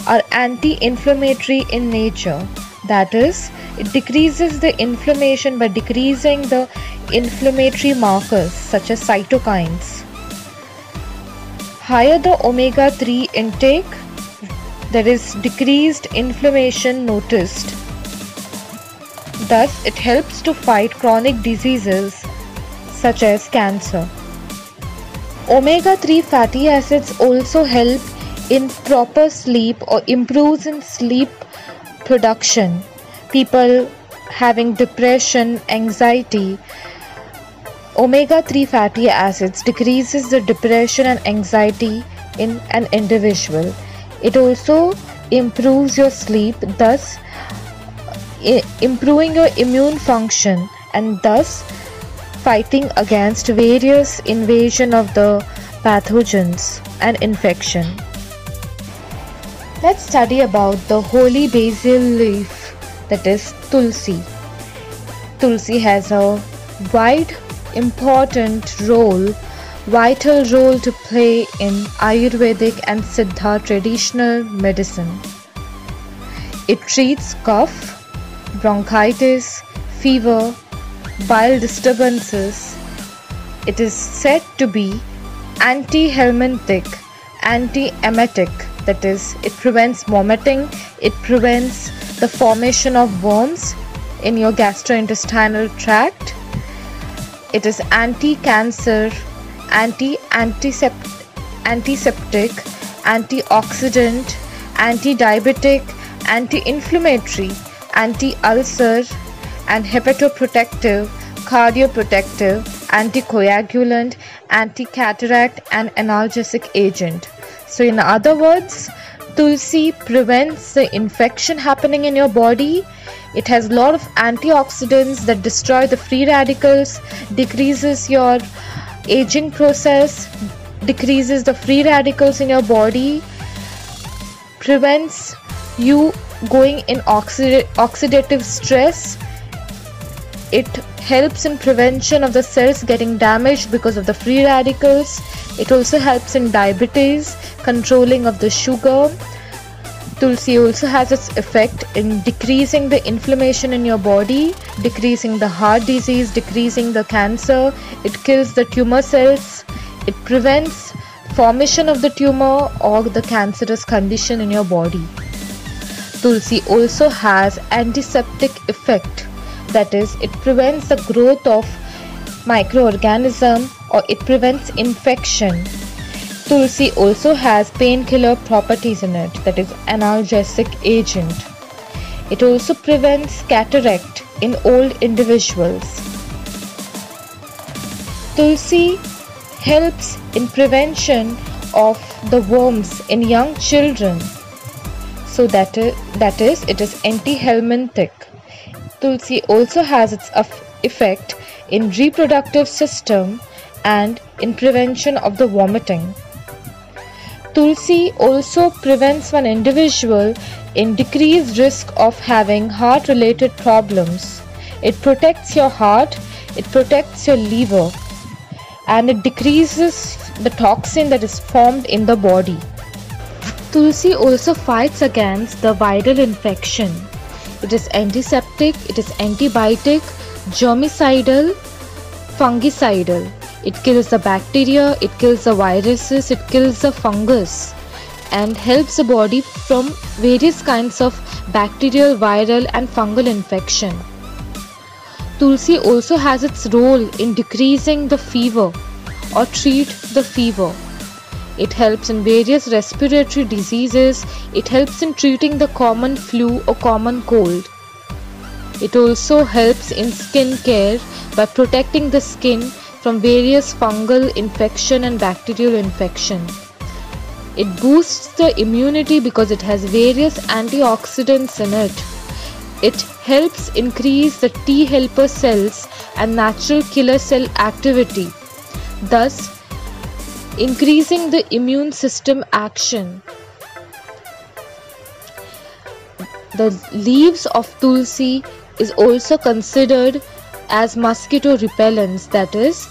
are anti-inflammatory in nature. That is, it decreases the inflammation by decreasing the inflammatory markers such as cytokines. Higher the omega-3 intake, there is decreased inflammation noticed. Thus, it helps to fight chronic diseases such as cancer. Omega-3 fatty acids also help in proper sleep or improves in sleep production. People having depression, anxiety, omega-3 fatty acids decreases the depression and anxiety in an individual. It also improves your sleep, thus improving your immune function and thus fighting against various invasion of the pathogens and infection. Let's study about the holy basil leaf, that is Tulsi. Tulsi has a vital role to play in Ayurvedic and Siddha traditional medicine. It treats cough, bronchitis, fever, bile disturbances. It is said to be anti-helminthic, anti-emetic, that is, it prevents vomiting, it prevents the formation of worms in your gastrointestinal tract. It is anti-cancer, antiseptic, antioxidant, anti-diabetic, anti-inflammatory, anti-ulcer, and hepatoprotective, cardioprotective, anticoagulant, anti-cataract, and analgesic agent. So in other words, Tulsi prevents the infection happening in your body. It has a lot of antioxidants that destroy the free radicals, decreases your aging process, decreases the free radicals in your body, prevents you going in oxidative stress. It helps in prevention of the cells getting damaged because of the free radicals. It also helps in diabetes, controlling of the sugar. Tulsi also has its effect in decreasing the inflammation in your body, decreasing the heart disease, decreasing the cancer. It kills the tumor cells. It prevents formation of the tumor or the cancerous condition in your body. Tulsi also has antiseptic effect. That is, it prevents the growth of microorganism or it prevents infection. Tulsi also has painkiller properties in it, that is analgesic agent. It also prevents cataract in old individuals. Tulsi helps in prevention of the worms in young children. So that is it is anti-helminthic. Tulsi also has its effect in reproductive system and in prevention of the vomiting. Tulsi also prevents one individual in decreased risk of having heart-related problems. It protects your heart, it protects your liver, and it decreases the toxin that is formed in the body. Tulsi also fights against the viral infection. It is antiseptic, it is antibiotic, germicidal, fungicidal. It kills the bacteria, it kills the viruses, it kills the fungus, and helps the body from various kinds of bacterial, viral and fungal infection. Tulsi also has its role in decreasing the fever or treat the fever. It helps in various respiratory diseases. It helps in treating the common flu or common cold. It also helps in skin care by protecting the skin from various fungal infection and bacterial infection. It boosts the immunity because it has various antioxidants in it. It helps increase the T helper cells and natural killer cell activity, thus increasing the immune system action. The leaves of Tulsi is also considered as mosquito repellents, that is,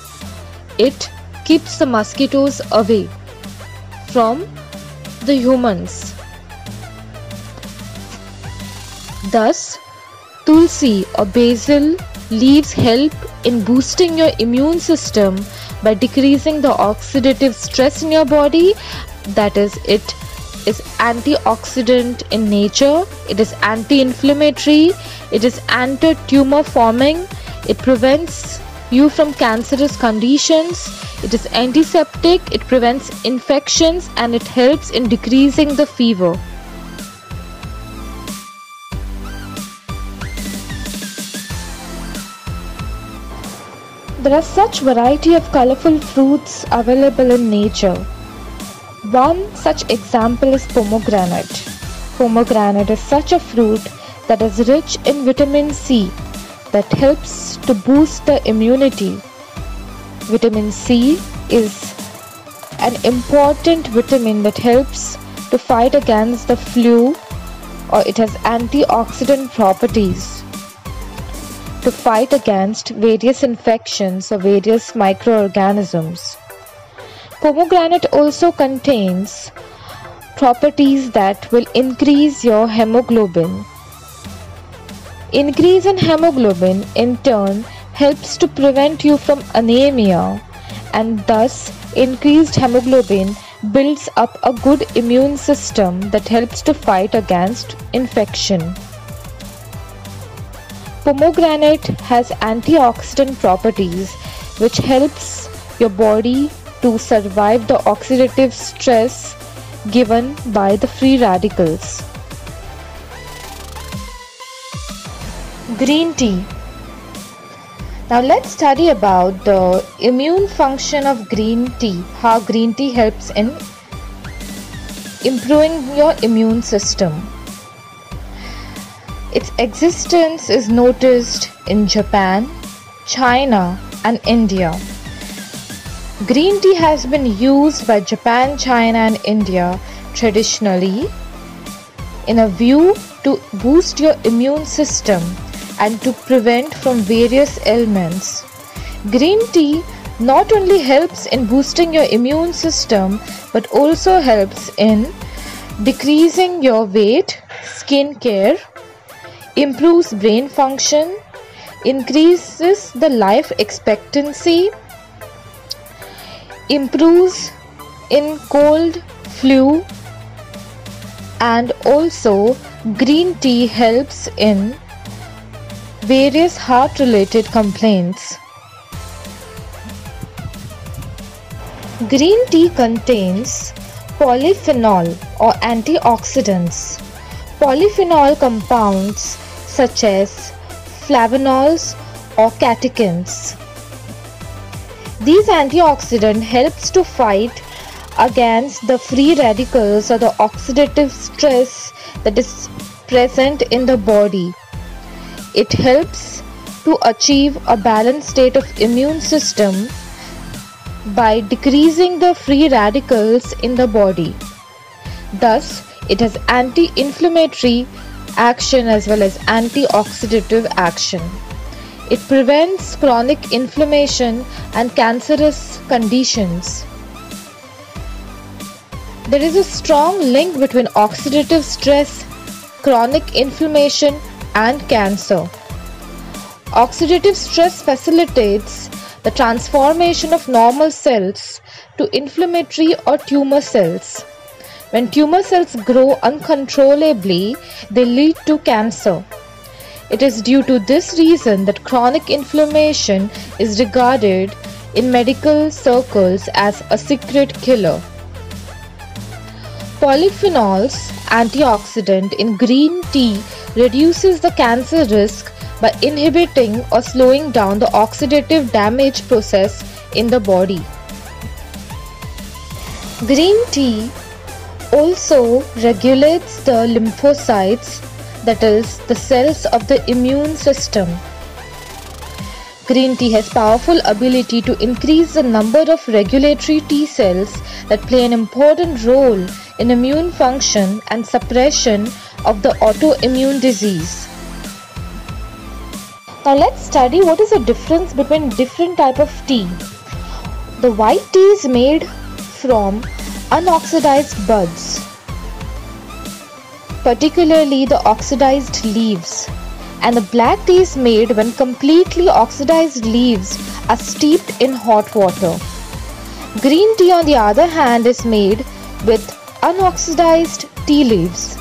it keeps the mosquitoes away from the humans. Thus, Tulsi or basil leaves help in boosting your immune system by decreasing the oxidative stress in your body. That is, it is antioxidant in nature, it is anti-inflammatory, it is anti-tumor forming, it prevents you from cancerous conditions, it is antiseptic, it prevents infections, and it helps in decreasing the fever. There are such variety of colorful fruits available in nature. One such example is pomegranate. Pomegranate is such a fruit that is rich in vitamin C that helps to boost the immunity. Vitamin C is an important vitamin that helps to fight against the flu, or it has antioxidant properties to fight against various infections or various microorganisms. Pomegranate also contains properties that will increase your hemoglobin. Increase in hemoglobin in turn helps to prevent you from anemia, and thus increased hemoglobin builds up a good immune system that helps to fight against infection. Pomegranate has antioxidant properties which helps your body to survive the oxidative stress given by the free radicals. Green tea. Now let's study about the immune function of green tea, how green tea helps in improving your immune system. Its existence is noticed in Japan, China, and India. Green tea has been used by Japan, China, and India traditionally in a view to boost your immune system and to prevent from various ailments. Green tea not only helps in boosting your immune system but also helps in decreasing your weight, skin care, improves brain function, increases the life expectancy, improves in cold, flu, and also green tea helps in various heart related complaints. Green tea contains polyphenol or antioxidants. Polyphenol compounds such as flavonols or catechins. These antioxidants helps to fight against the free radicals or the oxidative stress that is present in the body. It helps to achieve a balanced state of immune system by decreasing the free radicals in the body. Thus, it has anti-inflammatory action as well as antioxidative action. It prevents chronic inflammation and cancerous conditions. There is a strong link between oxidative stress, chronic inflammation, and cancer. Oxidative stress facilitates the transformation of normal cells to inflammatory or tumor cells. When tumor cells grow uncontrollably, they lead to cancer. It is due to this reason that chronic inflammation is regarded in medical circles as a secret killer. Polyphenols, antioxidant in green tea, reduces the cancer risk by inhibiting or slowing down the oxidative damage process in the body. Green tea also regulates the lymphocytes, that is, the cells of the immune system. Green tea has powerful ability to increase the number of regulatory T cells that play an important role in immune function and suppression of the autoimmune disease. Now let's study what is the difference between different type of tea. The white tea is made from unoxidized buds, particularly the oxidized leaves, and the black tea is made when completely oxidized leaves are steeped in hot water. Green tea, on the other hand, is made with unoxidized tea leaves.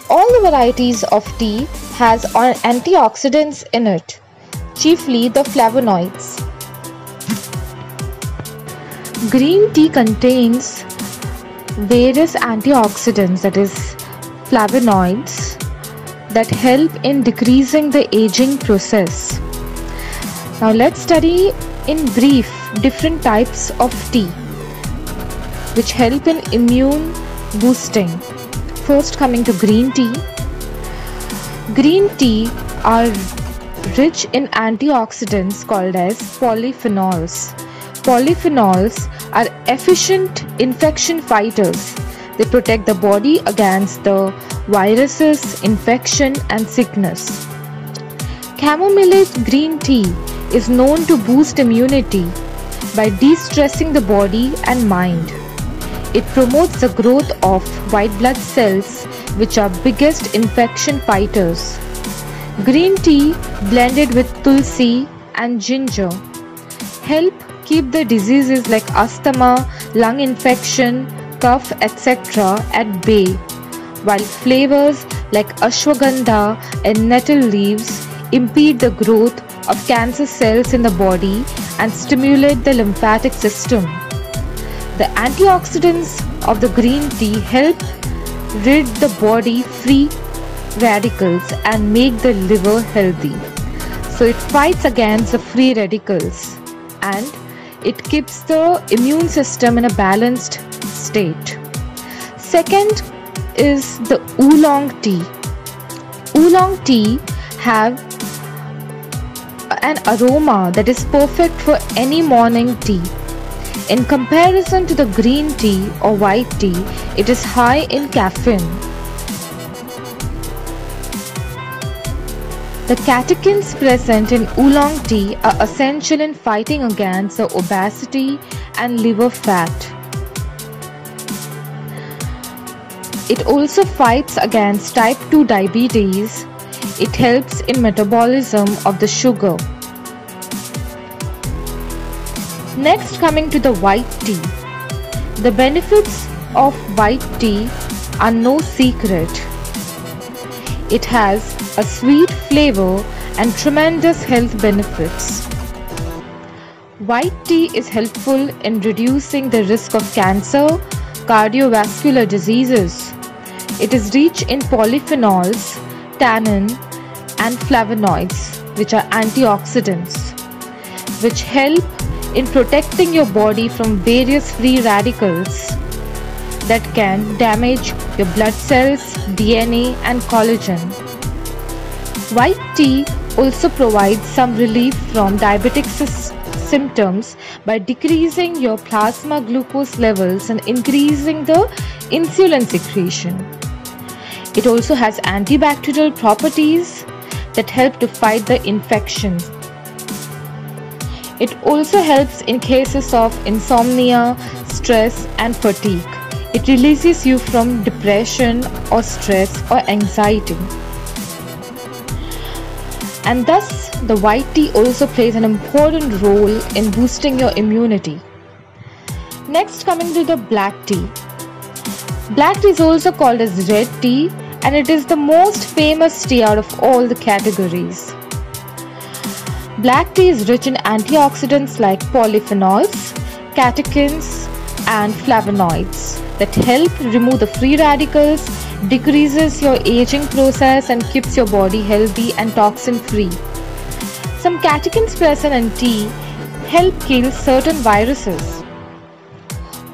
All the varieties of tea has antioxidants in it, chiefly the flavonoids. Green tea contains various antioxidants, that is flavonoids, that help in decreasing the aging process. Now let's study in brief different types of tea which help in immune boosting. First, coming to green tea. Green tea are rich in antioxidants called as polyphenols. Polyphenols are efficient infection fighters. They protect the body against the viruses, infection, and sickness. Chamomile green tea is known to boost immunity by de-stressing the body and mind. It promotes the growth of white blood cells, which are biggest infection fighters. Green tea blended with tulsi and ginger help keep the diseases like asthma, lung infection, cough, etc. at bay, while flavors like ashwagandha and nettle leaves impede the growth of cancer cells in the body and stimulate the lymphatic system. The antioxidants of the green tea help rid the body free radicals and make the liver healthy. So it fights against the free radicals and it keeps the immune system in a balanced state. Second is the oolong tea. Oolong tea have an aroma that is perfect for any morning tea. In comparison to the green tea or white tea, it is high in caffeine. The catechins present in oolong tea are essential in fighting against the obesity and liver fat. It also fights against type 2 diabetes. It helps in metabolism of the sugar. Next, coming to the white tea. The benefits of white tea are no secret. It has a sweet flavor and tremendous health benefits. White tea is helpful in reducing the risk of cancer, cardiovascular diseases. It is rich in polyphenols, tannin, and flavonoids, which are antioxidants, which help in protecting your body from various free radicals that can damage your blood cells, DNA, and collagen. White tea also provides some relief from diabetic symptoms by decreasing your plasma glucose levels and increasing the insulin secretion. It also has antibacterial properties that help to fight the infections. It also helps in cases of insomnia, stress, and fatigue. It It releases you from depression or stress or anxiety. And thus, the white tea also plays an important role in boosting your immunity. Next, coming to the black tea. Black tea is also called as red tea, and it is the most famous tea out of all the categories. Black tea is rich in antioxidants like polyphenols, catechins, and flavonoids that help remove the free radicals, decreases your aging process, and keeps your body healthy and toxin free. Some catechins present in tea help kill certain viruses.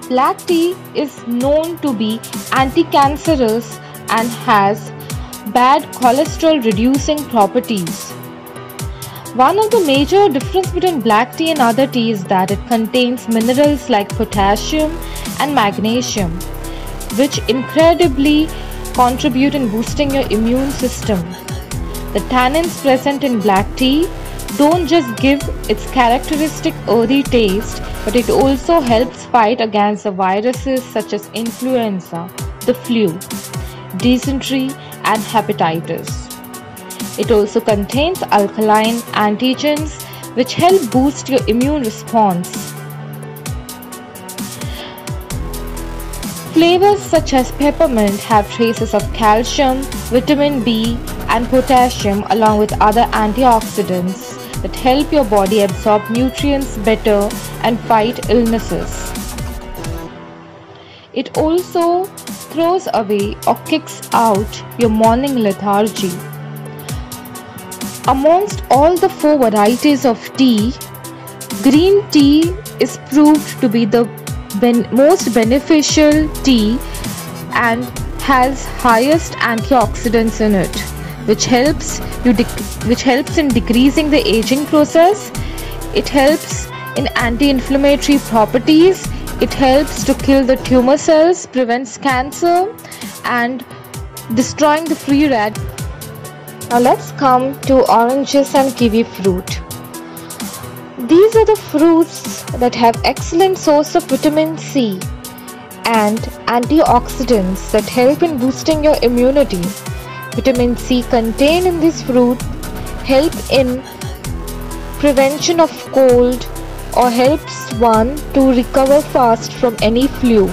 Black tea is known to be anti-cancerous and has bad cholesterol reducing properties. One of the major differences between black tea and other tea is that it contains minerals like potassium and magnesium, which incredibly contribute in boosting your immune system. The tannins present in black tea don't just give its characteristic earthy taste, but it also helps fight against the viruses such as influenza, the flu, dysentery, and hepatitis. It also contains alkaline antigens which help boost your immune response. Flavors such as peppermint have traces of calcium, vitamin B, and potassium along with other antioxidants that help your body absorb nutrients better and fight illnesses. It also throws away or kicks out your morning lethargy. Amongst all the 4 varieties of tea, green tea is proved to be the most beneficial tea and has highest antioxidants in it, which helps in decreasing the aging process. It helps in anti-inflammatory properties. It helps to kill the tumor cells, prevents cancer, and destroying the free radicals. Now let's come to oranges and kiwi fruit. These are the fruits that have excellent source of vitamin C and antioxidants that help in boosting your immunity. Vitamin C contained in this fruit help in prevention of cold or helps one to recover fast from any flu.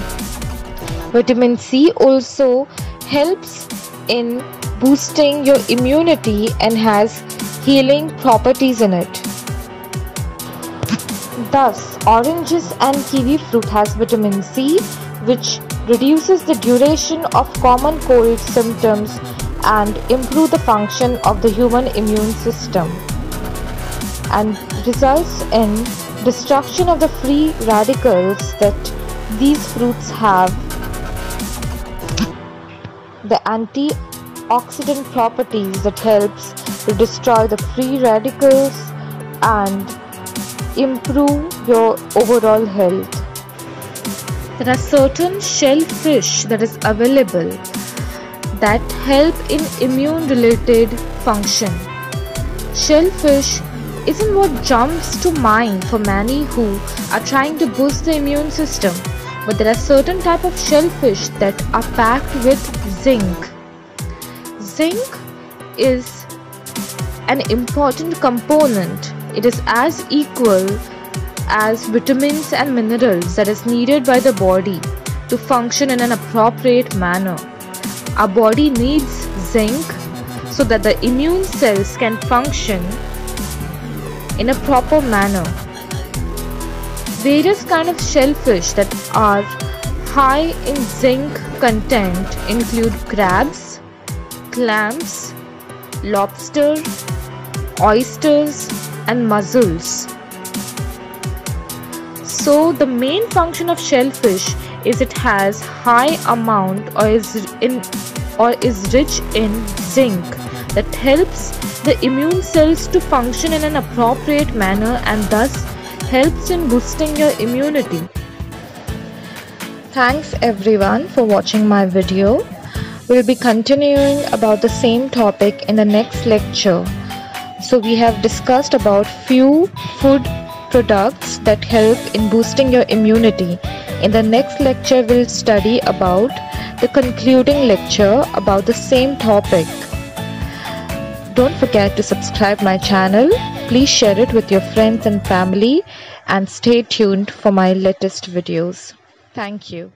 Vitamin C also helps in boosting your immunity and has healing properties in it. Thus, oranges and kiwi fruit has vitamin C, which reduces the duration of common cold symptoms and improve the function of the human immune system, and results in destruction of the free radicals that these fruits have. The antioxidant properties that helps to destroy the free radicals and improve your overall health. There are certain shellfish that is available that help in immune related function. Shellfish isn't what jumps to mind for many who are trying to boost the immune system, but there are certain type of shellfish that are packed with zinc. Zinc is an important component. It is as equal as vitamins and minerals that is needed by the body to function in an appropriate manner. Our body needs zinc so that the immune cells can function in a proper manner. Various kinds of shellfish that are high in zinc content include crabs, clams, lobster, oysters, and mussels. So the main function of shellfish is it has high amount or is rich in zinc that helps the immune cells to function in an appropriate manner and thus helps in boosting your immunity. Thanks everyone for watching my video. We'll be continuing about the same topic in the next lecture. So we have discussed about few food products that help in boosting your immunity. In the next lecture, we'll study about the concluding lecture about the same topic. Don't forget to subscribe my channel. Please share it with your friends and family and stay tuned for my latest videos. Thank you.